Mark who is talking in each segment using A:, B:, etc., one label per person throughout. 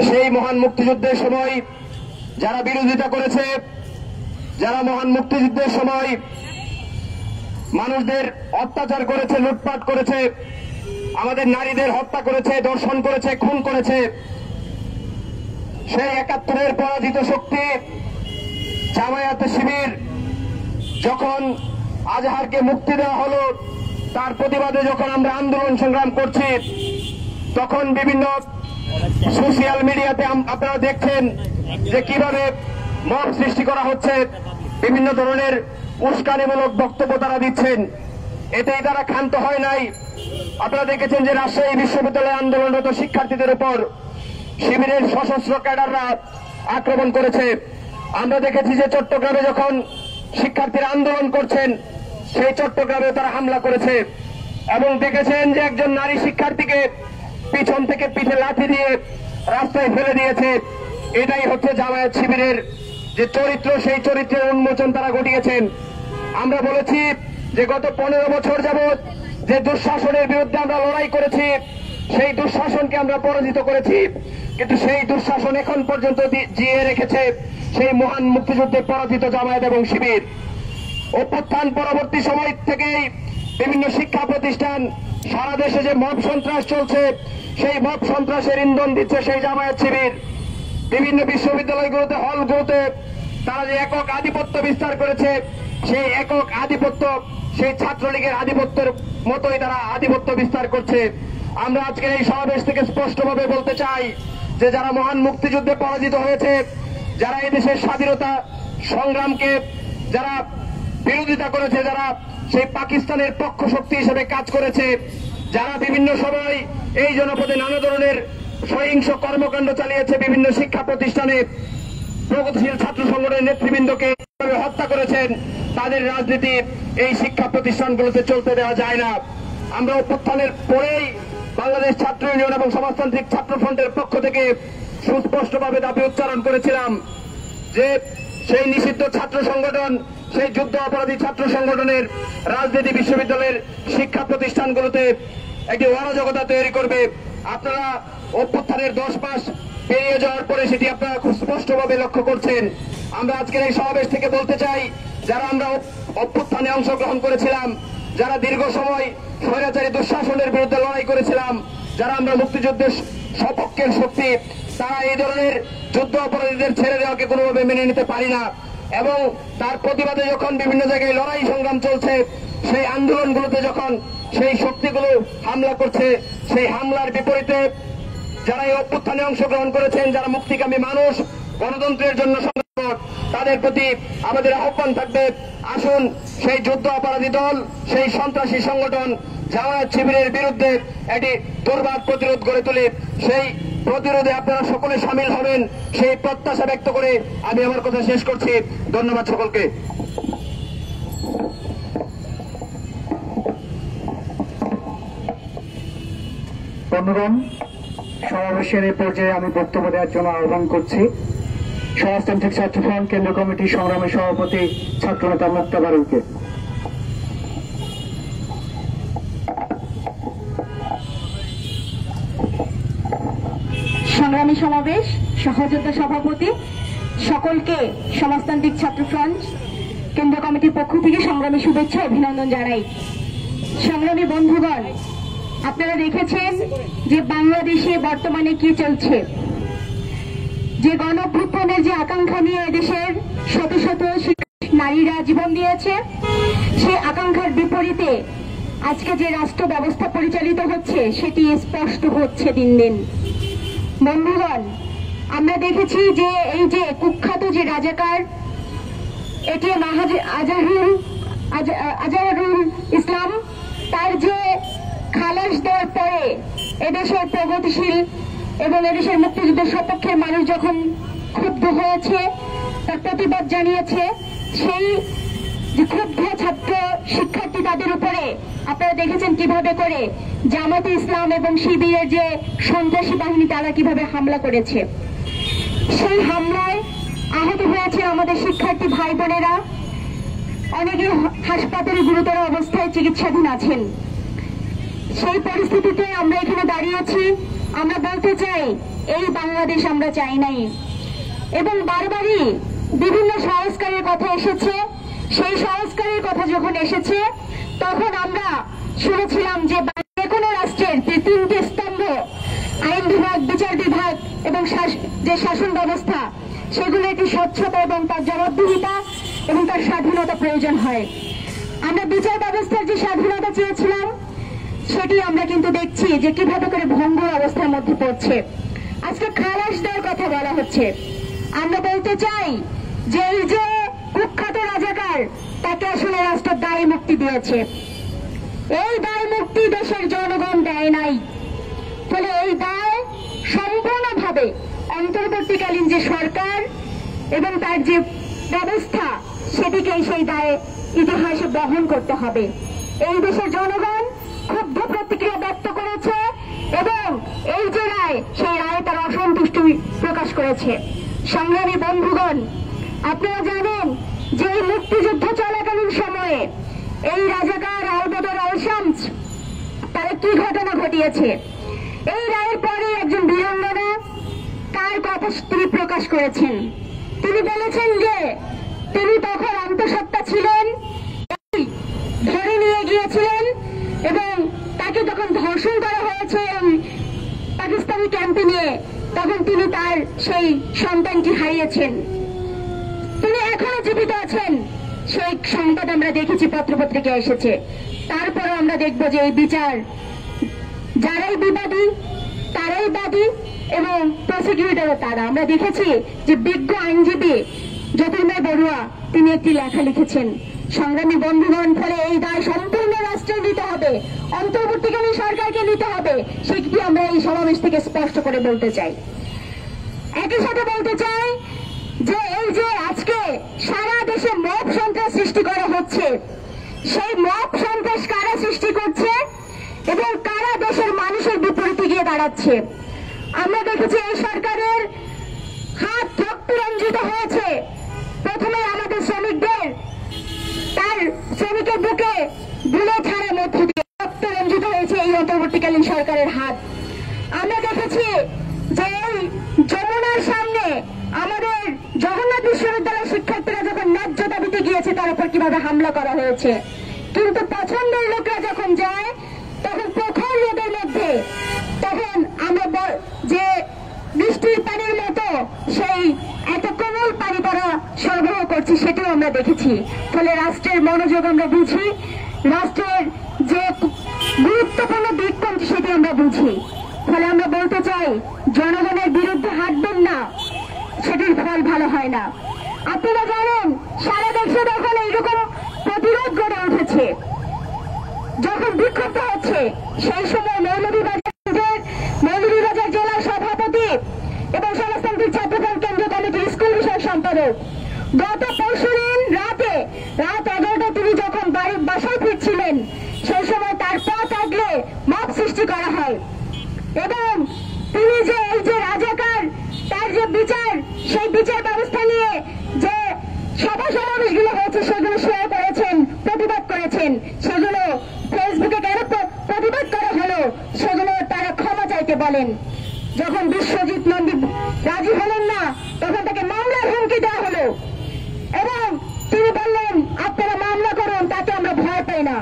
A: সেই মহান মুক্তিযুদ্ধের সময় যারা বিরোধিতা করেছে, যারা মহান মুক্তিযুদ্ধের সময় মানুষদের অত্যাচার করেছে, লুটপাট করেছে, আমাদের নারীদের হত্যা করেছে, ধর্ষণ করেছে, খুন করেছে, সেই ৭১-এর পরাজিত শক্তি জামায়াতে শিবির যখন আজহারকে মুক্তি দেওয়া হলো, তার প্রতিবাদে যখন আমরা আন্দোলন সংগ্রাম করছি, তখন বিভিন্ন সোশ্যাল মিডিয়াতে আপনারা দেখছেন যে কিভাবে মব সৃষ্টি করা হচ্ছে, বিভিন্ন ধরনের উস্কানিমূলক বক্তব্য তারা দিচ্ছেন। এতেই তারা ক্ষান্ত হয় নাই। আপনারা দেখেছেন যে রাজশাহী বিশ্ববিদ্যালয়ে আন্দোলনরত শিক্ষার্থীদের উপর শিবিরের সশস্ত্র ক্যাডাররা আক্রমণ করেছে। আমরা দেখেছি যে চট্টগ্রামে যখন শিক্ষার্থীরা আন্দোলন করছেন, সেই চট্টগ্রামে তারা হামলা করেছে এবং দেখেছেন যে একজন নারী শিক্ষার্থীকে পিছন থেকে পিঠে লাঠি দিয়ে রাস্তায় ফেলে দিয়েছে। এটাই হচ্ছে জামায়াত শিবিরের যে চরিত্র, সেই চরিত্রের উন্মোচন তারা ঘটিয়েছেন। আমরা বলেছি যে গত 15 বছর যাবৎ যে দুঃশাসনের বিরুদ্ধে আমরা লড়াই করেছি, সেই দুঃশাসনকে আমরা পরাজিত করেছি, কিন্তু সেই দুঃশাসন এখন পর্যন্ত জিয়ে রেখেছে সেই মহান মুক্তিযুদ্ধে পরাজিত জামায়াত এবং শিবির। অভ্যুত্থান পরবর্তী সময় থেকেই বিভিন্ন শিক্ষা প্রতিষ্ঠান, সারা দেশে যে মব সন্ত্রাস চলছে, সেই মব সন্ত্রাসের ইন্ধন দিচ্ছে সেই জামায়াত শিবির। বিভিন্ন বিশ্ববিদ্যালয়গুলোতে, হলগুলোতে তারা যে একক আধিপত্য বিস্তার করেছে, সেই একক আধিপত্য সেই ছাত্রলীগের আধিপত্যের মতোই তারা আধিপত্য বিস্তার করছে। আমরা আজকের এই সমাবেশ থেকে স্পষ্টভাবে বলতে চাই যে যারা মহান মুক্তিযুদ্ধে পরাজিত হয়েছে, যারা এই দেশের স্বাধীনতা সংগ্রামকে যারা বিরোধিতা করেছে, যারা সেই পাকিস্তানের পক্ষ শক্তি হিসেবে কাজ করেছে, যারা বিভিন্ন সময় এই জনপদে নানা ধরনের সহিংস কর্মকাণ্ড চালিয়েছে, বিভিন্ন শিক্ষা প্রতিষ্ঠানে প্রগতিশীল ছাত্র সংগঠনের নেতৃবৃন্দকে হত্যা করেছেন, তাদের রাজনীতি এই শিক্ষা প্রতিষ্ঠানগুলোতে চলতে দেওয়া যায় না। আমরা অভ্যুত্থানের পরেই বাংলাদেশ ছাত্র ইউনিয়ন এবং সমাজতান্ত্রিক ছাত্র ফ্রন্টের পক্ষ থেকে সুস্পষ্টভাবে দাবি উচ্চারণ করেছিলাম যে সেই নিষিদ্ধ ছাত্র সংগঠন, সেই যুদ্ধ অপরাধী ছাত্র সংগঠনের রাজনীতি বিশ্ববিদ্যালয়ের শিক্ষা প্রতিষ্ঠানগুলোতে একটি অরাজকতা তৈরি করবে। আপনারা অভ্যুত্থানের 10 মাস পেরিয়ে যাওয়ার পরে সেটি আপনারা খুব স্পষ্টভাবে লক্ষ্য করছেন। আমরা আজকের এই সমাবেশ থেকে বলতে চাই, যারা আমরা অভ্যুত্থানে অংশগ্রহণ করেছিলাম, যারা দীর্ঘ সময় স্বৈরাচারী দুঃশাসনের বিরুদ্ধে লড়াই করেছিলাম, যারা আমরা মুক্তিযুদ্ধের সপক্ষের শক্তি, তারা এই ধরনের যুদ্ধ অপরাধীদের ছেড়ে দেওয়াকে কোনোভাবে মেনে নিতে পারি না। এবং তার প্রতিবাদে যখন বিভিন্ন জায়গায় লড়াই সংগ্রাম চলছে, সেই আন্দোলনগুলোতে যখন সেই শক্তিগুলো হামলা করছে, সেই হামলার বিপরীতে যারা এই অভ্যুত্থানে অংশগ্রহণ করেছেন, যারা মুক্তিকামী মানুষ, গণতন্ত্রের জন্য সংগ্রাম, তাদের প্রতি আমাদের আহ্বান থাকবে, আসুন সেই যুদ্ধ অপরাধী দল, সেই সন্ত্রাসী সংগঠন জামায়াত শিবিরের বিরুদ্ধে একটি দুর্বার প্রতিরোধ গড়ে তুলে সেই প্রতিরোধে আপনারা সকলে সামিল হবেন, সেই প্রত্যাশা ব্যক্ত করে আমি আমার কথা শেষ করছি। ধন্যবাদ সকলকে।
B: বন্ধুগণ, সমাবেশের এই পর্যায়ে আমি বক্তব্য দেওয়ার জন্য আহ্বান করছি সমাজতান্ত্রিক ছাত্র ফ্রন্ট কেন্দ্রীয় কমিটির সংগ্রামী সভাপতি ছাত্রনেতা মুক্তা বারুইকে।
C: সংগ্রামী সমাবেশ সহযোদ্ধা সভাপতি সকলকে সমাজতান্ত্রিক ছাত্র ফ্রন্ট কেন্দ্রীয় কমিটির পক্ষ থেকে সংগ্রামী শুভেচ্ছা অভিনন্দন জানাই। সংগ্রামী বন্ধুগণ, আপনারা দেখেছেন যে বাংলাদেশে বর্তমানে কি চলছে, যে গণঅভ্যুত্থানের যে আকাঙ্ক্ষা নিয়ে এদেশের শত শত নারীরা জীবন দিয়েছে, সেই আকাঙ্ক্ষার বিপরীতে আজকে যে রাষ্ট্র ব্যবস্থা পরিচালিত হচ্ছে সেটি স্পষ্ট হচ্ছে দিন দিন। বন্ধুগণ, আমরা দেখেছি যে এই যে কুখ্যাত যে রাজাকার এটিএম আজহারুল ইসলাম, তার যে খালাস দেওয়ার পরে এদেশের প্রগতিশীল এবং এদেশের মুক্তিযুদ্ধের সপক্ষের মানুষ যখন ক্ষুব্ধ হয়েছে, তার প্রতিবাদ জানিয়েছে, সেই যে ক্ষুব্ধ ছাত্র শিক্ষার্থী তাদের উপরে আপনারা দেখেছেন কিভাবে করে জামাতে ইসলাম এবং শিবিরের যে সন্ত্রাসী বাহিনী তারা কিভাবে হামলা করেছে। সেই হামলায় আহত হয়েছে আমাদের শিক্ষার্থী ভাই বোনেরা, অনেকে হাসপাতালে গুরুতর অবস্থায় চিকিৎসাধীন আছেন। সেই পরিস্থিতিতে আমরা এখানে দাঁড়িয়েছি আমরা বলতে চাই এই বাংলাদেশ আমরা চাই নাই, এবং বারবারই বিভিন্ন সংস্কারের কথা এসেছে। সেই সংস্কারের কথা যখন এসেছে তখন আমরা শুনেছিলাম যে কোনো রাষ্ট্রের যে তিনটে স্তম্ভ, আইন বিভাগ, বিচার বিভাগ এবং যে শাসন ব্যবস্থা, সেগুলো একটি স্বচ্ছতা এবং তার জবাবদিহিতা এবং তার স্বাধীনতা প্রয়োজন হয়। আমরা বিচার ব্যবস্থার যে স্বাধীনতা চেয়েছিলাম সেটি আমরা কিন্তু দেখছি যে কিভাবে করে ভঙ্গুর অবস্থার মধ্যে পড়ছে। আজকে খালাস দেওয়ার কথা বলা হচ্ছে। আমরা বলতে চাই যে এই যে কুখ্যাত রাজাকার, তাকে আসলে রাষ্ট্র দায় মুক্তি দিয়েছে। এই দায় মুক্তি দেশের জনগণ দেয় নাই। ফলে এই দায় সম্পূর্ণভাবে অন্তর্বর্তীকালীন যে সরকার এবং তার যে ব্যবস্থা, সেটিকে সেই দায় ইতিহাসে বহন করতে হবে। এই দেশের জনগণ ক্ষুব্ধ প্রতিক্রিয়া ব্যক্ত করেছে এবং এই যে রায়, সেই রায়ে তার অসন্তুষ্টি প্রকাশ করেছে। সংগ্রামী বন্ধুগণ, আপনারা জানেন যে এই মুক্তিযুদ্ধ চলাকালীন সময়ে এই রাজাকার আলবদর আল-শামস তারা কি ঘটনা ঘটিয়েছে। এই রায়ের পরে একজন বীরাঙ্গনা তার কথা তিনি প্রকাশ করেছেন। তিনি বলেছেন যে তিনি তখন অন্তঃসত্ত্বা ছিলেন, ধরে নিয়ে গিয়েছিলেন এবং তাকে যখন ধর্ষণ করা হয়েছে পাকিস্তানি ক্যাম্পে নিয়ে, তখন তিনি তার সেই সন্তানটি হারিয়েছেন। তিনি এখনো জীবিত আছেন, সেই সংবাদ আমরা দেখেছি, পত্রপত্রিকায় এসেছে। তারপরে আমরা দেখব যে এই বিচার, যারাই বিবাদী তারাই বাদী এবং প্রসিকিউটরও তারা। আমরা দেখেছি যে বিজ্ঞ আইনজীবী জ্যোতির্ময় বড়ুয়া তিনি একটি লেখা লিখেছেন। সংগ্রামী বন্ধুগণ, ফলে এই দায় সম্পূর্ণ রাষ্ট্রে নিতে হবে, অন্তর্বর্তীকালীন সরকারকে নিতে হবে, সেটি আমরা এই সমাবেশ থেকে স্পষ্ট করে বলতে চাই। একই সাথে বলতে চাই যে এই যে আজকে সারা দেশে মব সন্ত্রাস সৃষ্টি করা হচ্ছে, সেই মব সন্ত্রাস কারা সৃষ্টি করছে এবং কারা দেশের মানুষের বিপরীতে গিয়ে দাঁড়াচ্ছে। আমরা দেখেছি এই সরকারের হাত রক্ত রঞ্জিত হয়েছে। প্রথমে আমাদের শ্রমিকদের, তার শ্রমিকের বুকে বুলেট ছাড়ার মধ্য দিয়ে রক্ত রঞ্জিত হয়েছে এই অন্তর্বর্তীকালীন সরকারের হাত। আমরা দেখেছি যে এই যমুনার সামনে আমাদের জগন্নাথ বিশ্ববিদ্যালয়ের শিক্ষার্থীরা যখন ন্যায্য দাবিতে গিয়েছে, তার উপর কিভাবে হামলা করা হয়েছে। কিন্তু পছন্দের লোকরা যখন যায়, তখন প্রখর রোদের মধ্যে, তখন আমরা যে বৃষ্টির পানির মতো সেই এত কোমল পানি তারা সরবরাহ করছে, সেটাও আমরা দেখেছি। ফলে রাষ্ট্রের মনোযোগ আমরা বুঝি, রাষ্ট্রের যে গুরুত্বপূর্ণ দিক কোনটি সেটি আমরা বুঝি। ফলে আমরা বলতে চাই, জনগণের বিরুদ্ধে হাঁটবেন না, সেটির ফল ভালো হয় না। আপনারা জানেন সারা দেশে যখন এইরকম প্রতিরোধ গড়ে উঠেছে, যখন বিক্ষুব্ধ হচ্ছে, সেই সময় মৌলভীবাজার জেলার সভাপতি এবং সমাজতান্ত্রিক ছাত্রফ্রন্ট কেন্দ্রীয় কমিটির স্কুল বিষয়ক সম্পাদক গত পরশুদিন রাত 11টা তিনি যখন বাসায় ফিরছিলেন, সেই সময় তার পথ আগলে মব সৃষ্টি করা হয় এবং তিনি যে এই যে রাজাকার, তার যে বিচার, সেই বিচার ব্যবস্থা নিয়ে যে সভা সমাবেশগুলো হয়েছে, সেগুলো শেয়ার করেছেন, প্রতিবাদ করেছেন। সেগুলো ফেসবুকে কেন প্রতিবাদ করা হলো, সেগুলো তারা ক্ষমা চাইতে বলেন। যখন বিশ্বজিৎ নন্দী রাজি হলেন না, তখন তাকে মামলার হুমকি দেওয়া হলো এবং তিনি বললেন, আপনারা মামলা করুন, তাতে আমরা ভয় পাই না,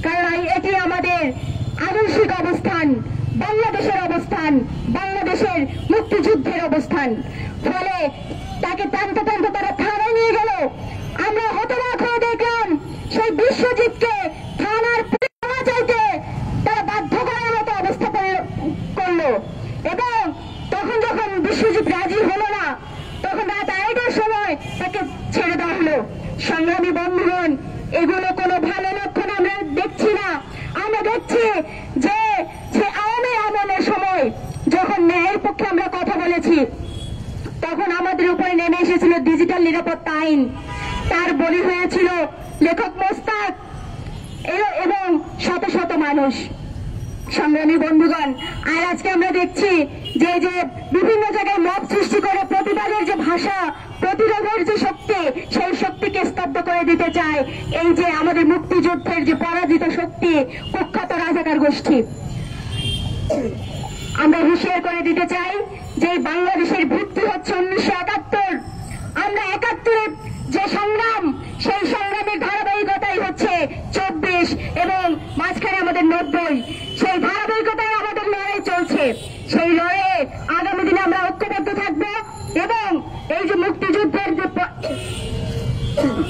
C: কারণ এটি আমাদের আদর্শিক অবস্থান, বাংলাদেশের অবস্থান, বাংলাদেশের মুক্তিযুদ্ধের অবস্থান। ফলে তাকে টানতে টানতে তারা থানায় নিয়ে গেল। আমরা হতবাক হয়ে দেখলাম সেই বিশ্বজিৎকে থানার ক্ষমা চাইতে তারা বাধ্য করার মতো অবস্থা করলো এবং তখন যখন বিশ্বজিৎ রাজি হলো না, তখন রাত 2টার সময় তাকে ছেড়ে দেওয়া হলো। সংগ্রামী বন্ধুগণ, এগুলো কোনো ভালো লক্ষণ আমরা দেখছি না। আমরা দেখছি যে আওয়ামী আমলের সময় যখন ন্যায়ের পক্ষে আমরা কথা বলেছি, তখন আমাদের উপরে নেমে এসেছিল ডিজিটাল নিরাপত্তা আইন, তার বলি হয়েছিল লেখক মোস্তাক এবং শত শত মানুষ। সংগ্রামী বন্ধুগণ, আর আজকে আমরা দেখছি যে বিভিন্ন জায়গায় মব সৃষ্টি করে প্রতিবাদের যে ভাষা, প্রতিরোধের যে শক্তি, সেই শক্তিকে স্তব্ধ করে দিতে চায় এই যে আমাদের মুক্তিযুদ্ধের যে পরাজিত শক্তি, কুখ্যাত রাজাকার গোষ্ঠী। আমরা হুঁশিয়ার করে দিতে চাই যে বাংলাদেশের ভিত্তি হচ্ছে 1971। আমরা 71-এর যে সংগ্রাম, সেই সংগ্রামের ধারাবাহিকতাই হচ্ছে 24 এবং মাঝখানে আমাদের 90। সেই ধারাবাহিকতায় আমাদের লড়াই চলছে। সেই লড়াইয়ে আগামী দিনে আমরা ঐক্যবদ্ধ থাকবো এবং এই যে মুক্তিযুদ্ধের যে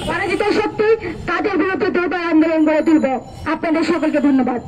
C: পরাজিত শক্তি, তাদের বিরুদ্ধে দ্রুত আন্দোলন গড়ে তুলব। আপনাদের সকলকে ধন্যবাদ।